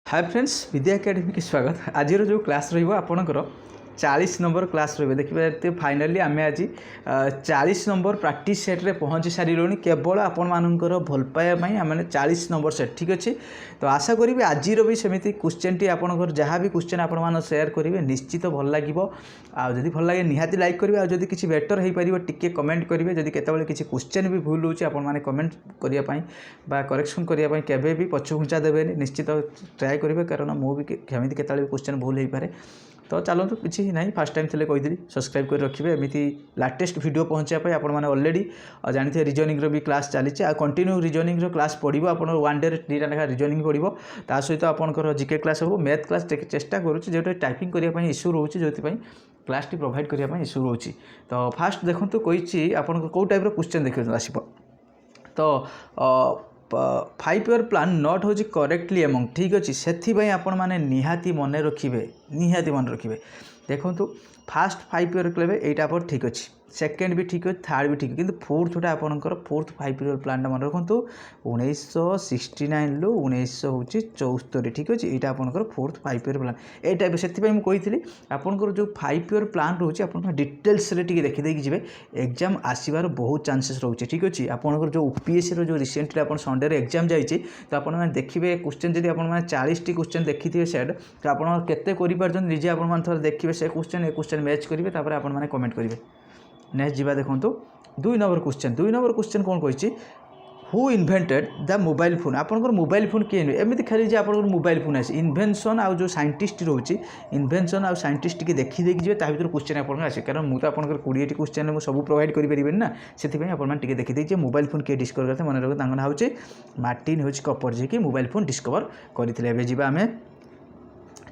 Hi friends, विद्या academy की स्वागत। आज जो क्लास रहा 40 नंबर क्लास रही देखिए। फाइनाली आम आज 40 नंबर प्रैक्टिस सेट रे पहुँची सारूँ। केवल आपण मानकर भल पाइबा आम 40 नंबर सेट ठीक अच्छे। तो आशा करी आज भी सेमती क्वेश्चन टी आपंकर जहाँ भी क्वेश्चन आपण सेयार करेंगे निश्चित भल लगे। आदि भल लगे निहाती लाइक करेंगे। आदि किसी बेटर हो पार टी कमेंट करेंगे। जदि केतबेले किसी क्वेश्चन भी भूल होची आपण कमेंट करने करेक्शन करने केवे भी पछघुंचा देवे निश्चित ट्राए करेंगे, कारण मुझे केमी केतबेले क्वेश्चन भूल हो पाए। तो चलते किसी ना फास्ट टाइम थे कही सब्सक्राइब कर रखिए। एमती लाटेस्ट वीडियो पहुँचापी आपने ऑलरेडी जानते रिजनिंग भी क्लास चली कंटिन्यू रिजनिंग क्लास पढ़ो। आप वन डे 2टा लेखा रिजनिंग पढ़ो। ता सहित आपंकर जीके क्लास हो, मैथ क्लास चेष्टा करुँच जो टाइपिंग करने इश्यू रोचे, जो क्लास टी प्रोवाइड करने इश्यू रोचे। तो फास्ट देखो कही आपको कौ टाइप क्वेश्चन देखिए आसो। तो 5 ईयर प्लान नॉट हो करेक्टली एमंग ठीक अच्छे से आपण मैंने निहाती मन रखिए। देखो फास्ट 5 ईयर क्लेबे यहाँ ठीक अच्छे, सेकेंड भी ठीक अच्छे, थर्ड भी ठीक, किंतु फोर्थटा आपंकर फोर्थ 5 ईयर प्लान मन रखु 1969 रु 1974 ठीक अच्छे। यहाँ आपंकर fourth 5 year plan A type से मुझे आपंकर जो 5 ईयर प्लान रोचे आप डिटेल्स देखीदे जी एग्जाम आसबार बहुत चांसेस रोचे ठीक अच्छे। आपंकर जो यूपीएससी जो रिसेंटली आप संडे एग्जाम जाइए तो आप देखिए क्वेश्चन जब आप 40 टी क्वेश्चन देखी थे सेट तो आप केते निजे आप देखिए से क्वेश्चन ए क्वेश्चन मैच करेंगे तापर आप कमेंट करेंगे। नेक्स्ट जीवा देखो 2 नंबर क्वेश्चन कौन कही who invented the mobile phone. आपंकर मोबाइल फोन किए एमती खाली आप मोबाइल फोन आसे इन्वेंशन आउ जो साइंटिस्ट रोचे इन्वेंशन आउ साइंटिस्ट की देखी जी भर क्वेश्चन आप आसे, कारण मुझे आपंकर 20 क्वेश्चन मुझे सब प्रोवाइड करें ना से आपने देखी मोबाइल फोन किए डिस्कवर करते मन रखते ना हूँ मार्टिन ह्यूज कपर जी कि मोबाइल फोन डिस्कवर करते। आम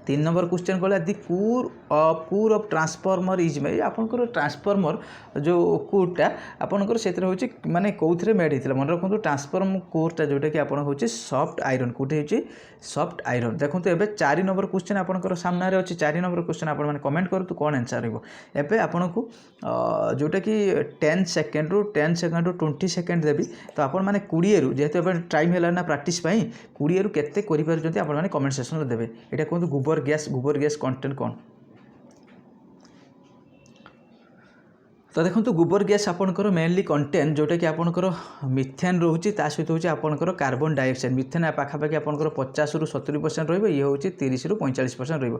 3 नंबर क्वेश्चन कहला दि कोर ऑफ ट्रांसफॉर्मर इज में आपंकर ट्रांसफॉर्मर जो कोरटा आपंकर से माने कौन मेड होता मन रखु ट्रांसफॉर्म कोरटा जोटा कि आपन हूँ सॉफ्ट आयरन कोटे हो सॉफ्ट आयरन। देखो ए 4 नंबर क्वेश्चन आपंकर सामने अच्छे 4 नंबर क्वेश्चन आप कमेंट करूँ कौन आंसर रही आपन को जोटा कि 10 सेकेंड रु 20 सेकेंड देवी। तो आप 20 रु जेहेतु टाइम है ना प्रैक्टिस 20 रु केते करें आप कमेंट सेक्शन में देवे। यहाँ कहते गोबर गैस कंटेंट कौन। तो देखो गोबर गैस आपंकर मेनली कंटेंट जोटा कि आपंकर मिथेन रोचे सहित हूँ आपंकर कार्बन डाइऑक्साइड। मिथेन पाखापाखि आपंकर 50 रु 70% रही ये हूँ 30 रु 45% रही।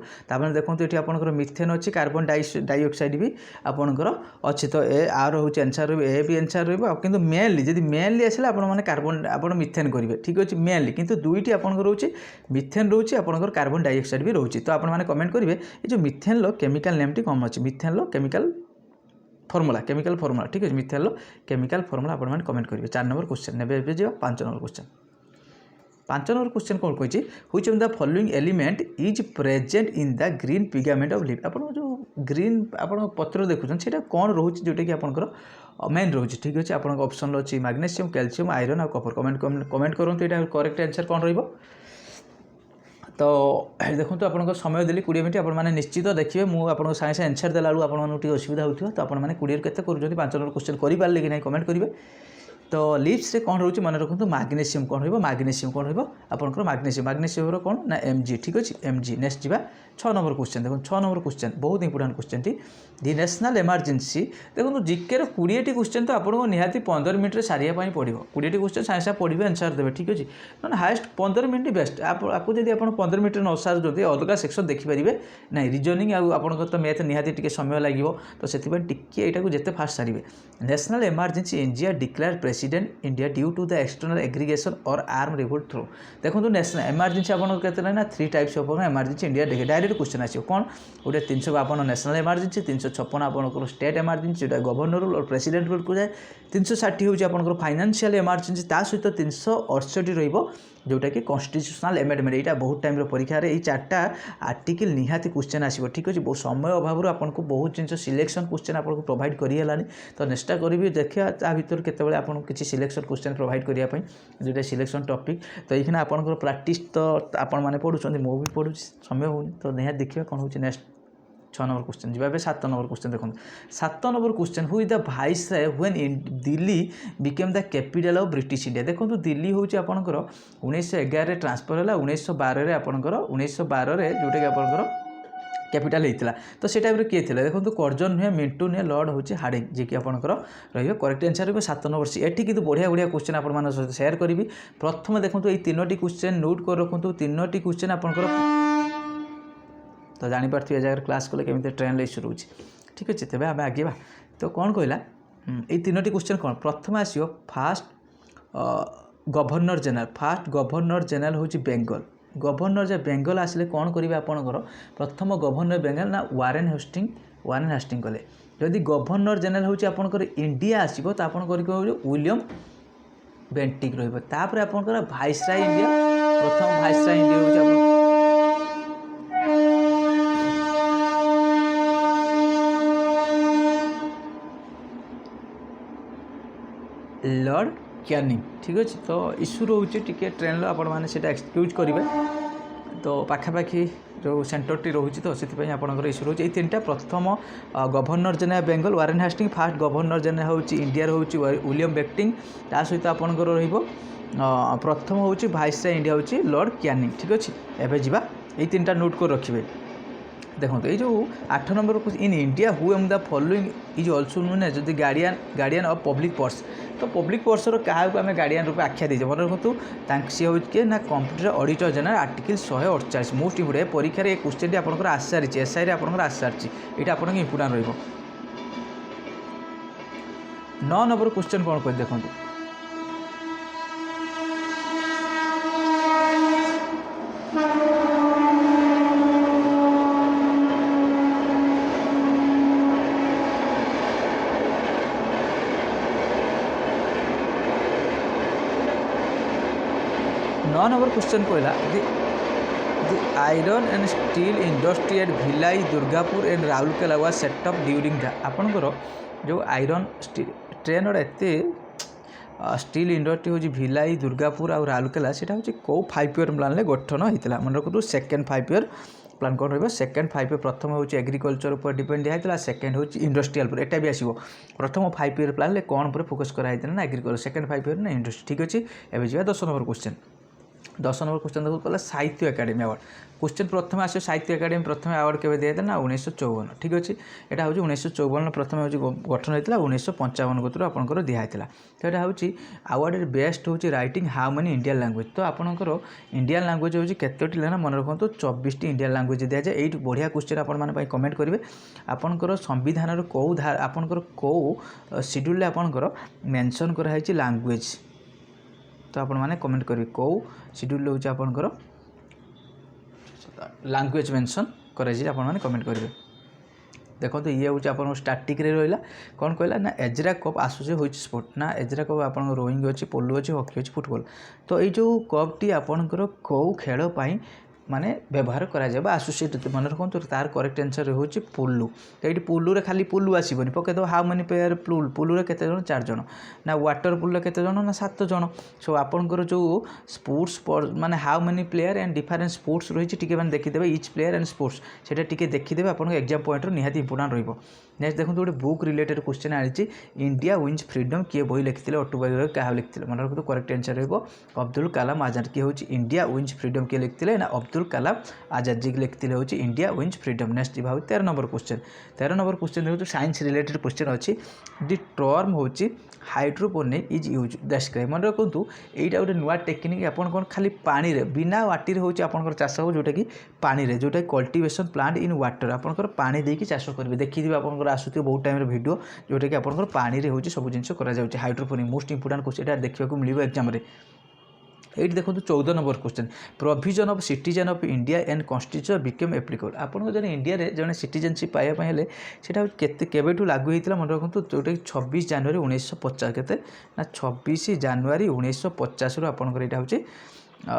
देखो ये आपंकर मिथेन अच्छी कार्बन डाइऑक्साइड भी आपंकर अच्छी। तो ए आर हूँ आंसर रही ए भी आंसर रही कि मेनली जब मेनली आसे आपने कार्बन आप मिथेन करेंगे ठीक अच्छे मेनली, किंतु दुईटी आपंकर रोचे मिथेन रोचे आपंकर कार्बन डाइऑक्साइड भी रोचे। तो आपने कमेंट करेंगे ये जो मिथेन केमिकल नेम टी कौन अच्छे मिथेन केमिकल फॉर्मूला ठीक है मिथेन केमिकल फॉर्मूला आप कमेंट करेंगे। 4 नंबर क्वेश्चन ने 5 नंबर क्वेश्चन 5 नंबर क्वेश्चन कौन कही which of the following element is present in the green pigment of leaf. आप जो ग्रीन आप पत्र देखुन से कौन रोचे जोटा कि आपंकर मेन रोचे ठीक अच्छे। आप ऑप्शन अच्छी मैग्नेशियम कैल्शियम आयरन और कपर कमेंट करूँ यहाँ करेक्ट आंसर कौन रही। तो देखो तो आपको समय देली 20 मिनट आपने निश्चित देखिए मुझे आपको सागे सागे आंसर देला आपको असुविधा होती तो आपने 20 के 5 नंबर क्वेश्चन करें कि नहीं कमेंट करेंगे। तो लिप्स से कौन रोचे मन रखु मैग्नेशियम कौन मैग्नेशियम कौन रहा मैग्नेशियम कौन ना Mg ठीक अच्छे Mg। नेक्स्ट जीवा 6 नंबर क्वेश्चन देखो 6 नंबर क्वेश्चन बहुत इंपोर्टेंट क्वेश्चन टी दि नेशनल इमरजेंसी। देखो जिके 20 टी क्वेश्चन तो आपको निहाती 15 मिनट सारियापाई पड़ो 20 टी क्वेश्चन सागे सागे पढ़े आंसर देवे ठीक अच्छे ना हाएस्ट 15 मिनट बेस्ट। आपको जब आप 15 मिनट न सारे अलग सेक्शन देखिपारे ना रिजनिंग आपंकर तो मैथ निहाती टी समय लगे तो से यहाँ जिते फास्ट सारे। National emergency India declare president India due to the external aggregation और आर्म रिवोल्ट थ्रू। देखो नेशनल इमरजेंसी आपके ना 3 टाइप्स ऑफ इमरजेंसी इंडिया देखिए डायरेक्ट क्वेश्चन आसो कौन गोटे 352 नेशनल इमरजेंसी 356 आपंकर स्टेट इमरजेंसी जो गवर्नर रूल और प्रेसिडेंट रूल को जाए 360 हूँ आपंकर फाइनेंशियल इमरजेंसी सहित 368 रही जोटा कि कन्स्टिट्यूशनल एमेंडमेंट। यहाँ बहुत टाइम परीक्षा ये 4टा आर्टिकल निहाती क्वेश्चन आसो ठीक अच्छे। बहुत समय अभाव आपको बहुत जिन सिलेक्शन क्वेश्चन आपको प्रोवाइड करें तो नेक्स्ट करी देखिए ता भर केतबे आपको किसी सिलेक्शन क्वेश्चन प्रोवाइड करने जोटा सिलेक्शन टॉपिक। तो ये आपंकर प्रैक्टिस तो आपण मैंने पढ़ुं मुझे भी पढ़ुँ समय हो तो निहाती देखिए कौन हो नेक्स्ट 6 नंबर क्वेश्चन जी 7 नंबर क्वेश्चन देखो 7 number question who is the viceroy when Delhi became the capital of British India देखो दिल्ली हूँ आपंकर 1911 ट्रांसफर है 1912 आपंकर 1912 जोटा कि आपंकर कैपिटल होता तो से टाइम किए थे देखो कर्जन नुहे मिंटू नुहे लॉर्ड हूँ हार्डिंग जी कि आपंकर करेक्ट आंसर रही 7 नंबर सी एटी कितु बढ़िया बढ़िया क्वेश्चन आप सहित सेयार करी प्रथम देखो ये 3टी क्वेश्चन नोट कर रखु 3टी क्वेश्चन आपंकर तो जापारे जगह क्लास कले केमी ट्रेन इश्यू रोचे ठीक अच्छे तेज आम आगे तो कौन कहला ये 3टी क्वेश्चन कौन प्रथम आसो फास्ट गवर्नर जनरल हूँ बेंगल गवर्नर जब बेंगल आसिले कौन करेंगे आपंकर प्रथम गवर्नर बेंगल ना वारेन हास्टिंग कले जदि गवर्नर जनरल हूँ आपंकर इंडिया आसो तो आप विलियम बेंटिक रही आपंकर वाइसराय इंडिया प्रथम वाइसराय इंडिया हूँ लॉर्ड कैनिंग ठीक अच्छे तो इश्यू रोचे टी ट्रेन आपने एक्सक्यूज करेंगे तो पाखापाखि जो सेंटर टी रोचे तो से आपंकर इश्यू रोचे 3टा प्रथम governor general Bengal Warren Hastings fast governor general हूँ इंडिया हूँ विलियम बेंटिक ता सहित आपंकर प्रथम हूँ वाइसराय इंडिया हूँ लॉर्ड कैनिंग ठीक अच्छे एवं जावा ये 3टा नोट कर रखिए देखो ये जो 8 number in India who am the following is also known as the guardian of public purse तो पब्लिक पर्सर क्या आम गार्डियन रूप आख्या दीजिए मन रखु सी हूँ किए ना computer auditor general article 148 most important परीक्षार ये क्वेश्चन आपंकर आस सारी एसआई आपंकर आस सारी ये आप इम्पोर्टाट रही 9 नंबर क्वेश्चन कौन कह देखो 9 नंबर क्वेश्चन कहला the iron and steel industry at Bhilai Durgapur and Rourkela was set up during the आपंकर जो आयरन ट्रेन एत स्टील इंडस्ट्री हूँ भिलाई दुर्गापुर और राउरकेला से कौ 5 ईयर प्लान गठन होता मन रखु सेकेंड 5 ईयर प्लान कौन रहा सेकेंड 5 ईयर प्रथम हूँ एग्रीकल्चर उपर डिपेंड दिखाई सेकेंड हूँ इंडस्ट्रियल पर एटा भी आसो प्रथम 5 ईयर प्लान कौन पर फोकस कराई ना एग्रीकल्चर सेकेंड 5 ईयर ना इंडस्ट्री ठीक अच्छे एवं जा 10 नंबर क्वेश्चन 10 नंबर क्वेश्चन देखो कहला साहित्य एकाडेमी अवार्ड क्वेश्चन प्रथम आसो साहित्य एकाडेमी प्रथम अवार्ड केवे दिया ना 1954 ठीक अच्छे यहाँ हूँ 1954 प्रथम हूँ गठन होता 1955 कतु आपंकर दिखाई तो यहाँ हूँ अवार्ड बेस्ट हूँ writing how many Indian language तो आपंकर इंडियन लैंग्वेज हूँ केतोटी ना मन रखु 24 इंडियन लैंग्वेज दिया जाए ये बढ़िया क्वेश्चन आपंकर कमेंट करेंगे आपंकर संविधान कौ आपंकर कौ शेड्यूल आपंकर मेंशन कराई लैंग्वेज तो आपण मैंने कमेंट करेंगे कौ शेड्यूल हूँ आपंकर लैंग्वेज मेंशन कराई आपने कमेंट करेंगे देखो तो ये हूँ आप स्टाटिक रहा कौन कहला ना एजरा कप आसूसी हूँ स्पोर्ट ना एजरा कप आप रोईंग अच्छी पोलो अच्छी हॉकी अच्छी फुटबॉल तो ये जो कपटी आपंकर कौ खेल माने व्यवहार करा आसोसीएट मन रखु तार करेक्ट आंसर हूँ पुल्लू तो ये पुल्लू खाली पुल्लू आसबनी पकईद हाउ मेनी प्लेयर पुल्लू केते जन 4 जन ना वाटर पुल्लू केते जन ना 7 जन सो आपंकर जो स्पोर्ट्स माने how many player and different sports रही टी मैंने देखीदे इच प्लेयर एंड स्पोर्ट्स से टी देखीदे आप एग्जाम पॉइंट निहाती इंपोर्टाट रही नेक्स्ट देखो गोटे book related question I India wins freedom किए बही लिखते ऑटोबायोग्राफी क्या लिखते मन रखु करेक्ट आंसर रही अब्दुल कलाम आजाद किए हूँ इंडिया विन्स फ्रीडम किए लिखते ना अब्दुल कलाम आजाद जी लिखते हूँ इंडिया विन्स फ्रीडम नेक्स्ट भाव 13 नंबर क्वेश्चन 13 नंबर क्वेश्चन देखो साइंस रिलेटेड क्वेश्चन अच्छी दि टर्म हूँ हाइड्रोपोनिक इज यूज डेस्क्राइब मन रखु यहाँ गोटे नुआ टेक्निक आप खाली पानी रे बिना वाटर हूँ आपंकर चाष हो जोटा कि पानी रे जोटा कल्टिवेशन प्लांट इन वाटर आपंकर पानी देकी चाष करेंगे देखिए आपंकर आसुथ बहुत टाइम वीडियो जोटा कि आपंकर पानी रे हूँ सब जिन हाइड्रोपोनिक मोस्ट इंपोर्टाट क्वेश्चन यहाँ देखा मिले एग्जाम ये देखो 14 number question provision of citizen of India and constitution became applicable आपन जन इंडिया रे जन सिटीजनशिप पाइबा सेटा केबेठू लागू होता मन रखु जोटा कि 26 जनवरी 1950 केते ना 26 जनवरी 1950 रु आपनकर एटा होचे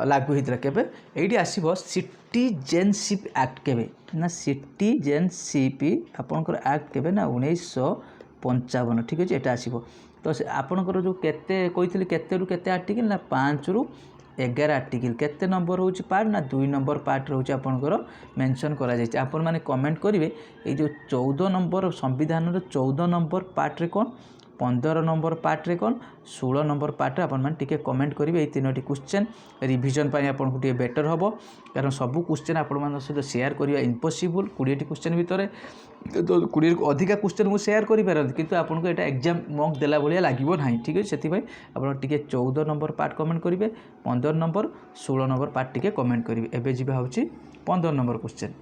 लागू होता केबे एटी आसीबो सिटीजनशिप एक्ट केबे ना सिटीजनशिप आपनकर एक्ट केबे ना 1955 ठीक है एटा आसीबो तो आपणकर जो केते कही केते रु केते आर्टिकल ना 5 रु 11 आर्टिकल केते नंबर होची पार्ट ना 2 नंबर पार्ट रोचे आपनकर मेंशन करा जाय आपण माने कमेंट करिवे ए जो 14 नंबर संविधान रो 14 नंबर पार्ट रे कोन 15 नंबर पार्ट रे कोन 16 नंबर पार्ट रे आपण माने टिके कमेंट करिवे ए तीनोटी क्वेश्चन रिवीजन पई आपण को टिके बेटर हबो कारण सब क्वेश्चन आपण मान सहित शेयर करिया इम्पॉसिबल 20 टी क्वेश्चन भितरे तो 20 को अधिका क्वेश्चन मु शेयर करि परत किंतु आपण को एटा एग्जाम मॉक देला भलिया लागिवो नाही ठीक है सेति पई आपण टिके 14 नंबर पार्ट कमेंट करिवे 15 नंबर 16 नंबर पार्ट टिके कमेंट करिवे एबे जिबा होची 15 नंबर क्वेश्चन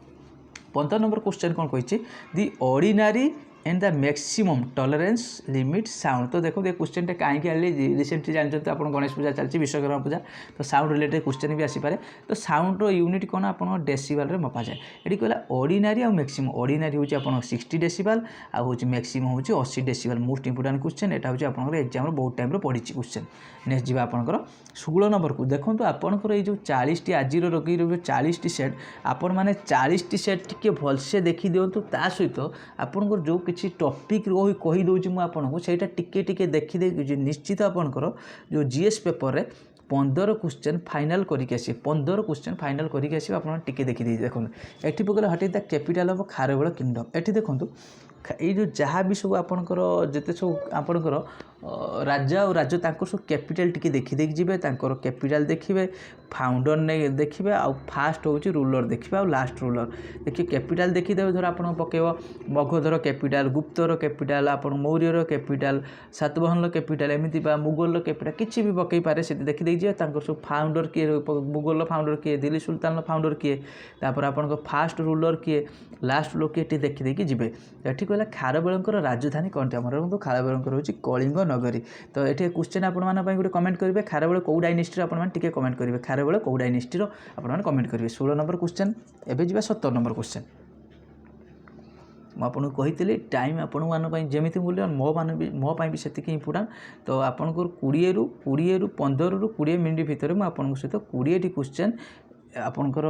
15 नंबर क्वेश्चन कोन कहिछि the ordinary and the maximum tolerance limit sound तो देखो ये क्वेश्चन टे कहीं आली रिसेंटली जानते आप गणेश पूजा चलती विश्वकर्मा पूजा तो साउंड रिलेटेड क्वेश्चन भी आसीपे तो साउंड यूनिट कौन आप डेसिबल रे मपा जाए ये कहला ऑर्डिनरी और मैक्सिमम ऑर्डिनरी हूँ आप 60 डेसिबल आउ मैक्सिमम हूँ 80 डेसिबल मोस्ट इंपोर्टेंट क्वेश्चन यहाँ हूँ आप एग्जाम बहुत टाइम पड़ी क्वेश्चन नेक्स्ट जी आपंकर 16 नंबर को देखो आपंकर ये 40 आज रोगी 40 टी सेट आपण मैंने 40 टी सेट टी भलसे देखी दिंतु ता सहित आपंकर जो किसी टॉपिक कहीदे मुझे टिके टिके देखी निश्चित आपंकर जो जीएस पेपर रे 15 क्वेश्चन फाइनल करके आसी 15 क्वेश्चन फाइनल करके आसी आप टिके देखी देखो एटी पकड़े हट the capital of Kharavela kingdom eighty देखो ये जो जहाँ भी सब आपंकर जिते सब आपंकर राजा और राजा सब कैपिटल टिके देखी देखी जी कैपिटल देखिए फाउंडर ने देखिए आउ फास्ट हूँ रूलर देखिए आउ लास्ट रूलर देखिए कैपिटल देखीदे धर आप पकेब मगधर कैपिटल गुप्तर कैपिटल आप मौर्यर कैपिटल सातवाहन कैपिटल एमती मुगल कैपिटल किसी भी पकई पारे से देखी देखिए सब फाउंडर किए मुगल फाउंडर किए दिल्ली सुल्तान फाउंडर किए तापर आप फास्ट रूलर किए लास्ट रूलर किए देखी देखी जी ये कहला खारवेलंकर राजधानी कौन थे आम खारवेलंकर हूँ कलिंग नगरी तो ये क्वेश्चन आपण गोटे कमेंट करेंगे खारवेल कौ डायनेस्टी आपटे कमेंट करेंगे खारवेल कौ डायनेस्टी आपने कमेंट करेंगे 16 नंबर क्वेश्चन एवं जी 17 नंबर क्वेश्चन मुझे कही टाइम आपण जमी मूल्य मो भी से इम्पोर्टाट तो आपंकर 20 रु 15 रु 20 मिनट भितर मुझे सहित 20 टी क्वेश्चन आपंकर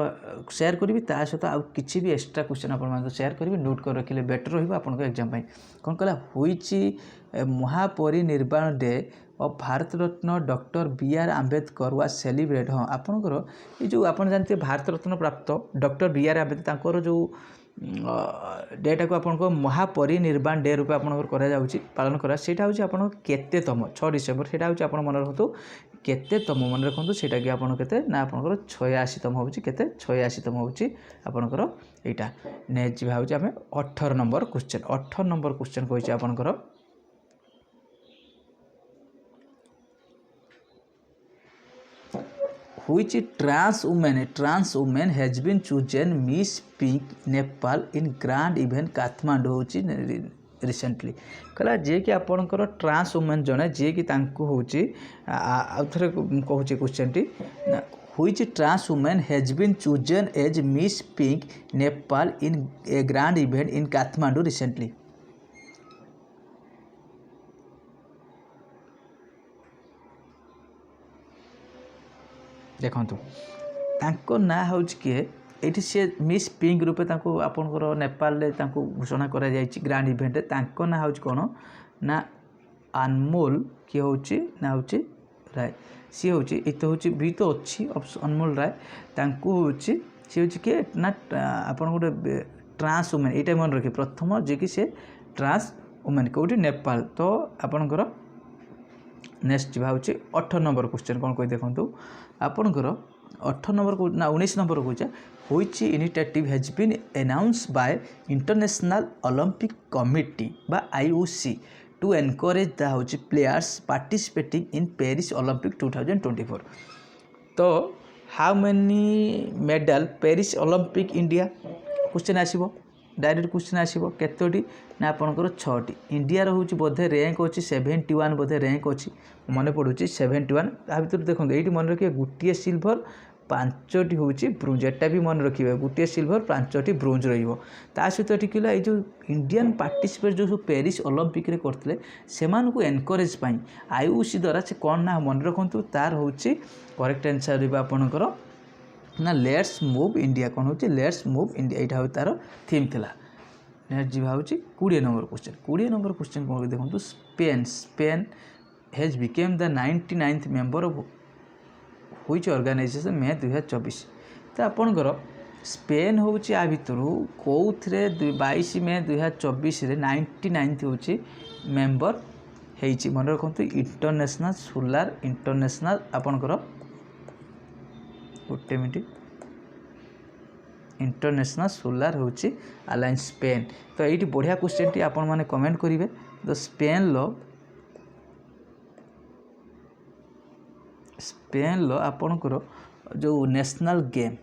शेयर करी ता सहित आउ किसी भी एक्सट्रा क्वेश्चन आप शेयर करी नोट कर रखिले बेटर रहा एग्जाम कौन कहला हुई महापरिनिर्वाण डे और Bharat Ratna doctor B R. Ambedkar was celebrate हाँ आपंकर ये जो आप जानते भारत रत्न प्राप्त डॉक्टर बी.आर. आम्बेडकर जो डेटा को आपको महापरिनिर्वाण डे रूपे आपंकर पालन करा सेटा हूँ आप केतेतम 6 डिसेम्बर सेटा हूँ आप मन रखु केतेतम मन रखु सेटा कि आपन केते ना आपंकर 86तम हूँ केते 86तम हूँ आपंकर यहाँ नेक्स्ट हूँ आम 18 नंबर क्वेश्चन 18 नंबर क्वेश्चन कही आपंकर which trans woman has been chosen Miss Pink Nepal in grand event Kathmandu होची रिसेंटली कहला जे कि आपणकर ट्रांस वुमेन जने जे कि तांको होची आउथरे कहूची क्वेश्चन टी which trans woman has been chosen as Miss Pink Nepal in a grand event in Kathmandu recently देखु तांको ना हूँ किए ये सी मिस पिंक रूपे आपंकर नेपाल घोषणा करा ग्रांड इवेंट तांको ना हूँ कौन ना अनमोल किए हूँ ना हूँ राय सी हूँ ये तो हूँ भी तो अच्छी अनमोल राय तांको हूँ सी हूँ किए ना आपन गोटे ट्रांस वुमेन ये मन रखिए प्रथम जे कि सी ट्रांस वुमेन कौटी नेपाल तो आपणकर नेक्स्ट हूँ 18 नंबर क्वेश्चन कौन कही देखूँ आपणकर 18 नंबर को ना 19 नंबर कहे which initiative has been announced by International Olympic Committee by IOC to encourage the players participating in Paris Olympic 2024 तो how many medal Paris Olympic India question आसीबो डायरेक्ट क्वेश्चन आसीबो केतोटी ना आपनकर 6टी इंडिया हूँ बोधे रैंक अच्छी 71 बोधे rank अच्छी मन पड़ुची 71 ता भीतर देखो ये मन रखिए गोटे सिल्वर 5टी हूँ ब्रोंज एटा भी मन रखिए गोटे सिल्वर 5टी ब्रोंज रा सहित टिकला ये जो इंडियन पार्टिसिपेट जो पेरिस ओलंपिक रे करते से एनकरेज पाई आईओसी द्वारा से कौन ना मन रखु तार हूँ करेक्ट आंसर रहा आपणकर ना लेट्स मूव इंडिया कौन हो लेट्स मूव इंडिया यहाँ हूँ तार थीम थिला नेक्स्ट जी हूँ 20 नंबर क्वेश्चन 20 नंबर क्वेश्चन कौन देखो Spain has became the 99th member of हुई ऑर्गेनाइजेशन मे 2024 तो आपणकर स्पेन हूँ आ भितर कौ 22 मे 2024 99 हूँ मेम्बर होती मन रखु इंटरनेशनल सोलार इंटरनेशनल आपणकर गोटे मिनट इंटरनेशनल सोलार हूँ अलायंस स्पेन तो ये बढ़िया क्वेश्चन टी आपण मैंने कमेंट करेंगे तो स्पेन लो आपणकर जो नेशनल गेम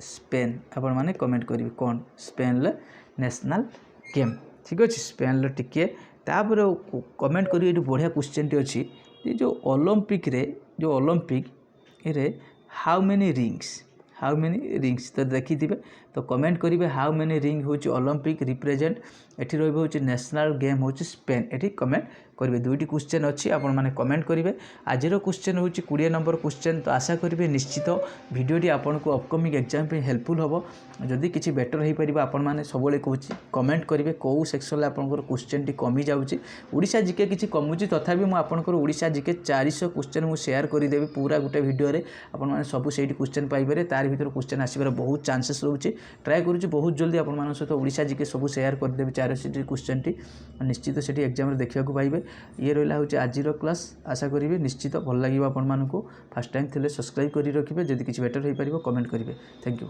स्पेन आपण मैंने कमेंट करेंगे कौन स्पेन नेशनल गेम ठीक अच्छे स्पेन टिके तापर कमेंट करेंगे ये बढ़िया क्वेश्चन टी अच्छी जो ओलंपिक रे हाउ मेनी रिंग्स तो देखिए तो कमेंट करेंगे हाउ मेनी रिंग हूँ ओलंपिक रिप्रेजेंट एटी रही नेशनल गेम हूँ स्पेन एटी कमेंट करेंगे दुईटी क्वेश्चन अच्छी आपण मैंने कमेंट करेंगे आज क्वेश्चन हूँ 20 नंबर क्वेश्चन तो आशा करेंगे निश्चित वीडियोटी आपको अपकमिंग एग्जाम पे हेल्पफुल हम जदि किसी बेटर हो पार आपण मैंने सब कहूँ कमेंट करेंगे कौ सेक्शन आपंकर क्वेश्चन टी कमी जाऊँगी ओडिशा जीके किसी कमुची तथापि मुझे आपंकर ओडिशा जीके 400 क्वेश्चन मुझे शेयर करदेवि पूरा गोटे वीडियो आपने सब से क्वेश्चन पाइबे तार भर क्वेश्चन आसबार बहुत चांसेस रोचे ट्राए करुँच बहुत जल्दी आप सहित ओडिशा जीके सब शेयर करदेवि 400 क्वेश्चन टी निश्चित से एग्जाम देखा पाइबे ये रहा हूँ आज क्लास आशा करेंगे निश्चित भल लगे आपको फर्स्ट टाइम थे सब्सक्राइब कर रखिए जदि किसी बेटर हो पार कमेंट करेंगे थैंक यू।